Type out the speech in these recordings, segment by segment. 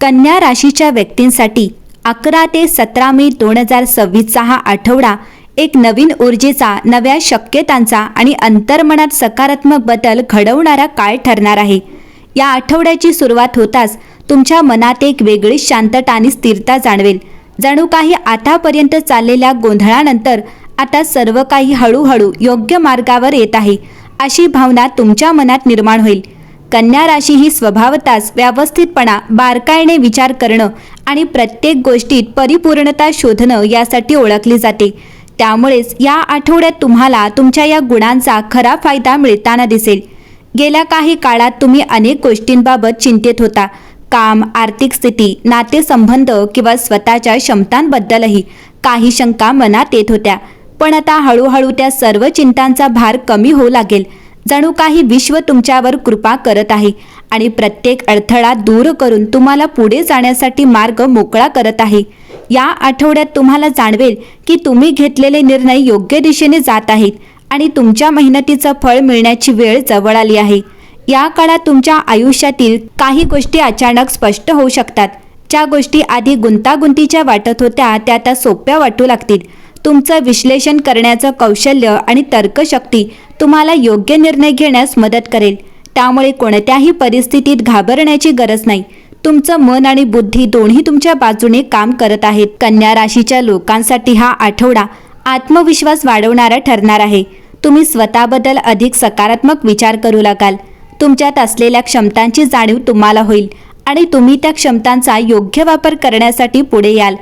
कन्या राशीच्या व्यक्तींसाठी 11 ते 17 मे 2026चा हा आठवडा एक नवीन ऊर्जेचा, नव्या शक्यतांचा आणि अंतर्मनात सकारात्मक बदल घडवणारा काळ ठरणार आहे. या आठवड्याची सुरुवात होताच तुमच्या मनात एक वेगळी शांतता आणि स्थिरता जाणवेल. जणू काही आतापर्यंत चाललेल्या गोंधळानंतर आता सर्व काही हळूहळू योग्य मार्गावर येत आहे, अशी भावना तुमच्या मनात निर्माण होईल. कन्या राशी ही स्वभावतःच व्यवस्थितपणा, बारकाईने विचार करणं आणि प्रत्येक गोष्टीत परिपूर्णता शोधणं यासाठी ओळखली जाते. त्यामुळेच या आठवड्यात तुम्हाला तुमच्या या गुणांचा खरा फायदा मिळताना दिसेल. गेल्या काही काळात तुम्ही अनेक गोष्टींबाबत चिंतित होता. काम, आर्थिक स्थिती, नातेसंबंध किंवा स्वतःच्या क्षमतांबद्दलही काही शंका मनात येत होत्या. पण आता हळूहळू त्या सर्व चिंतांचा भार कमी होऊ लागेल. जणू काही विश्व तुमच्यावर कृपा करत आहे आणि प्रत्येक अडथळा दूर करून तुम्हाला पुढे जाण्यासाठी मार्ग मोकळा करत आहे. या आठवड्यात तुम्हाला जाणवेल की तुम्ही घेतलेले निर्णय योग्य दिशेने जात आहेत आणि तुमच्या मेहनतीचं फळ मिळण्याची वेळ जवळ आली आहे. या काळात तुमच्या आयुष्यातील काही गोष्टी अचानक स्पष्ट होऊ शकतात. ज्या गोष्टी आधी गुंतागुंतीच्या वाटत होत्या त्या आता सोप्या वाटू लागतील. तुमचं विश्लेषण करण्याचं कौशल्य आणि तर्कशक्ती तुम्हाला योग्य निर्णय घेण्यास मदत करेल. त्यामुळे कोणत्याही परिस्थितीत घाबरण्याची गरज नाही. तुमचं मन आणि बुद्धी दोन्ही तुमच्या बाजूने काम करत आहेत. कन्या राशीच्या लोकांसाठी हा आठवडा आत्मविश्वास वाढवणारा ठरणार आहे. तुम्ही स्वतःबद्दल अधिक सकारात्मक विचार करू लागाल. तुमच्यात असलेल्या क्षमतांची जाणीव तुम्हाला होईल आणि तुम्ही त्या क्षमतांचा योग्य वापर करण्यासाठी पुढे याल.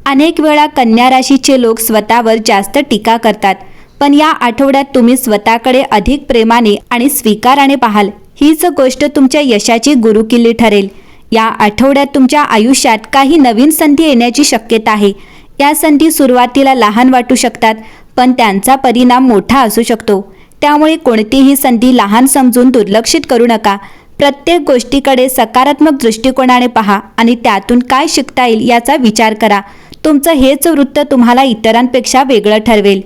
अनेक वेळा कन्या राशीचे लोक स्वतःवर जास्त टीका करतात, पण या आठवड्यात तुम्ही स्वतःकडे अधिक प्रेमाने आणि स्वीकाराने पाहाल. हीच गोष्ट तुमच्या यशाची गुरुकिल्ली ठरेल. या आठवड्यात तुमच्या आयुष्यात काही नवीन संधी येण्याची शक्यता आहे. या संधी सुरुवातीला लहान वाटू शकतात, पण त्यांचा परिणाम मोठा असू शकतो. त्यामुळे कोणतीही संधी लहान समजून दुर्लक्षित करू नका. प्रत्येक गोष्टीकडे सकारात्मक दृष्टिकोनाने पहा आणि त्यातून काय शिकता येईल याचा विचार करा. तुमचं हेच वृत्त तुम्हाला इतरांपेक्षा वेगळं ठरवेल.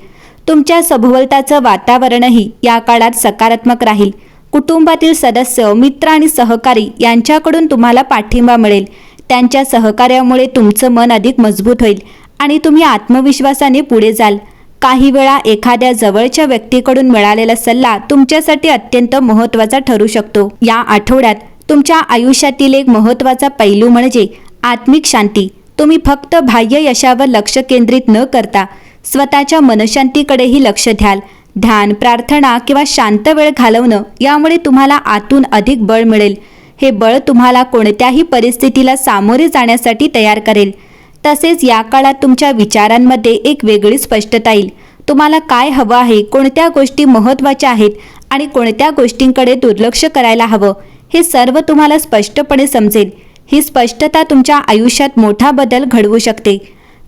तुमच्या सभोवताचं वातावरणही या काळात सकारात्मक राहील. कुटुंबातील सदस्य, मित्र आणि सहकारी यांच्याकडून तुम्हाला पाठिंबा मिळेल. त्यांच्या सहकार्यामुळे तुमचं मन अधिक मजबूत होईल आणि तुम्ही आत्मविश्वासाने पुढे जाल. काही वेळा एखाद्या जवळच्या व्यक्तीकडून मिळालेला सल्ला तुमच्यासाठी अत्यंत महत्त्वाचा ठरू शकतो. या आठवड्यात तुमच्या आयुष्यातील एक महत्त्वाचा पैलू म्हणजे आत्मिक शांती. तुम्ही फक्त बाह्य यशावर लक्ष केंद्रित न करता स्वतःच्या मनशांतीकडेही लक्ष द्याल. ध्यान, प्रार्थना किंवा शांत वेळ घालवणं यामुळे तुम्हाला आतून अधिक बळ मिळेल. हे बळ तुम्हाला कोणत्याही परिस्थितीला सामोरे जाण्यासाठी तयार करेल. तसेच या काळात तुमच्या विचारांमध्ये एक वेगळी स्पष्टता येईल. तुम्हाला काय हवं आहे, कोणत्या गोष्टी महत्त्वाच्या आहेत आणि कोणत्या गोष्टींकडे दुर्लक्ष करायला हवं, हे सर्व तुम्हाला स्पष्टपणे समजेल. ही स्पष्टता तुमच्या आयुष्यात मोठा बदल घडवू शकते.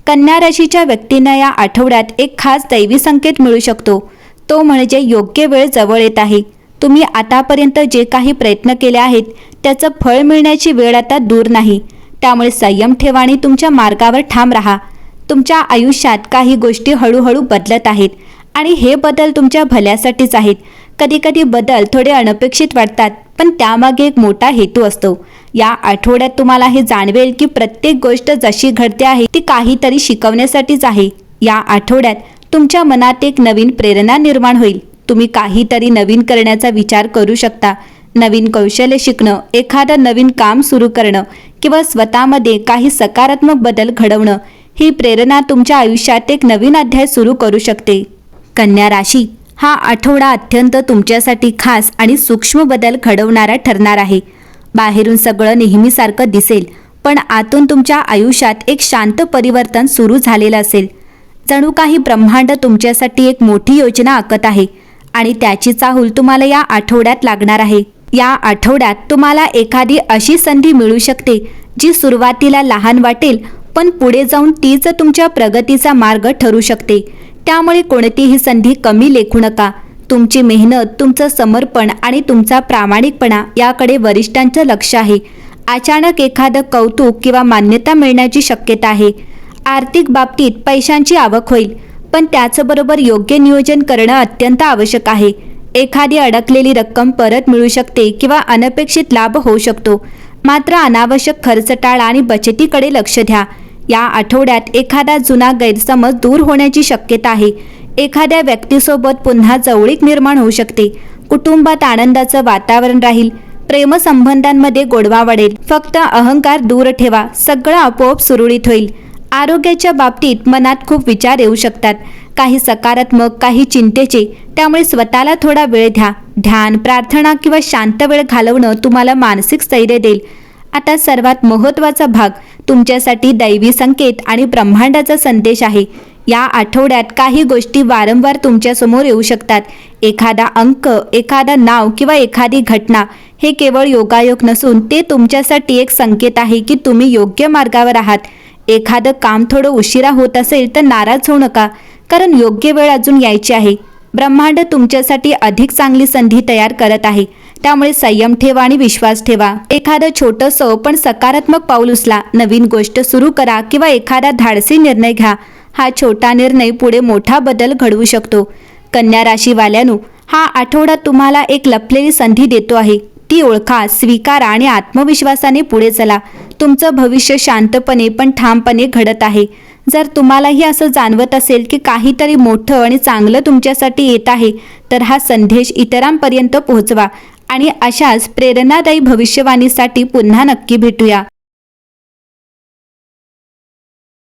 कन्या राशीच्या व्यक्तींना या आठवड्यात एक खास दैवी संकेत मिळू शकतो. तो म्हणजे योग्य वेळ जवळ येत आहे. तुम्ही आतापर्यंत जे काही प्रयत्न केले आहेत त्याचं फळ मिळण्याची वेळ आता दूर नाही. त्यामुळे संयम ठेवा आणि तुमच्या मार्गावर ठाम राहा. तुमच्या आयुष्यात काही गोष्टी हळूहळू बदलत आहेत आणि हे बदल तुमच्या भल्यासाठीच आहेत. कधीकधी बदल थोडे अनपेक्षित वाटतात, पण त्यामागे एक मोठा हेतू असतो. या आठवड्यात तुम्हाला हे जाणवेल की प्रत्येक गोष्ट जशी घडते आहे ती काहीतरी शिकवण्यासाठीच आहे. या आठवड्यात तुमच्या मनात एक नवीन प्रेरणा निर्माण होईल. तुम्ही काहीतरी नवीन करण्याचा विचार करू शकता. नवीन कौशल्य शिकणं, एखादं नवीन काम सुरू करणं किंवा स्वतःमध्ये काही सकारात्मक बदल घडवणं, ही प्रेरणा तुमच्या आयुष्यात एक नवीन अध्याय सुरू करू शकते. कन्या राशी हा आठवडा अत्यंत तुमच्यासाठी खास आणि सूक्ष्म बदल घडवणारा ठरणार आहे. बाहेरून सगळं नेहमीसारखं दिसेल, पण आतून तुमच्या आयुष्यात एक शांत परिवर्तन सुरू झालेलं असेल. जणू काही ब्रह्मांड तुमच्यासाठी एक मोठी योजना आखत आहे आणि त्याची चाहूल तुम्हाला या आठवड्यात लागणार आहे. या आठवड्यात तुम्हाला एखादी अशी संधी मिळू शकते जी सुरुवातीला लहान वाटेल, पण पुढे जाऊन तीच तुमच्या प्रगतीचा मार्ग ठरू शकते. त्यामुळे कोणतीही संधी कमी लेखू नका. तुमची मेहनत, तुमचं समर्पण आणि तुमचा प्रामाणिकपणा याकडे वरिष्ठांचं लक्ष आहे. अचानक एखादं कौतुक किंवा मान्यता मिळण्याची शक्यता आहे. आर्थिक बाबतीत पैशांची आवक होईल, पण त्याचबरोबर योग्य नियोजन करणं अत्यंत आवश्यक आहे. एखादी अडकलेली रक्कम परत मिळू शकते किंवा अनपेक्षित लाभ होऊ शकतो. मात्र अनावश्यक खर्च टाळा आणि बचतीकडे लक्ष द्या. या आठवड्यात एखादा जुना गैरसमज दूर होण्याची शक्यता आहे. एखाद्या व्यक्तीसोबत पुन्हा जवळीक निर्माण होऊ शकते. कुटुंबात आनंदाचं वातावरण राहील. प्रेमसंबंधांमध्ये गोडवा वाढेल. फक्त अहंकार दूर ठेवा, सगळं आपोआप सुरळीत होईल. आरोग्याच्या बाबतीत मनात खूप विचार येऊ शकतात, काही सकारात्मक, काही चिंतेचे. त्यामुळे स्वतःला थोडा वेळ द्या. ध्यान, प्रार्थना किंवा शांत वेळ घालवणं तुम्हाला मानसिक स्थैर्य देईल. आता सर्वात महत्त्वाचा भाग तुमच्यासाठी दैवी संकेत आणि ब्रह्मांडाचा संदेश आहे. या आठवड्यात काही गोष्टी वारंवार तुमच्यासमोर येऊ शकतात. एखादा अंक, एखादा नाव किंवा एखादी घटना. हे केवळ योगायोग नसून ते तुमच्यासाठी एक संकेत आहे की तुम्ही योग्य मार्गावर आहात. एखादं काम थोडं उशिरा होत असेल तर नाराज होऊ नका, कारण योग्य वेळ अजून यायची आहे. ब्रह्मांड तुमच्यासाठी अधिक चांगली संधी तयार करत आहे. त्यामुळे संयम ठेवा आणि विश्वास ठेवा. एखादं छोटंसं पण सकारात्मक पाऊल उचला. नवीन गोष्ट सुरू करा किंवा एखादा धाडसी निर्णय घ्या. हा छोटा निर्णय पुढे मोठा बदल घडवू शकतो. कन्या राशीवाल्यांनो, हा आठवडा तुम्हाला एक लपलेली संधी देतो आहे. ती ओळखा, स्वीकारा आणि आत्मविश्वासाने पुढे चला. तुमचं भविष्य शांतपणे पण ठामपणे घडत आहे. जर तुम्हालाही असं जाणवत असेल की काहीतरी मोठं आणि चांगलं तुमच्यासाठी येत आहे, तर हा संदेश इतरांपर्यंत पोहोचवा आणि अशाच प्रेरणादायी भविष्यवाणीसाठी पुन्हा नक्की भेटूया.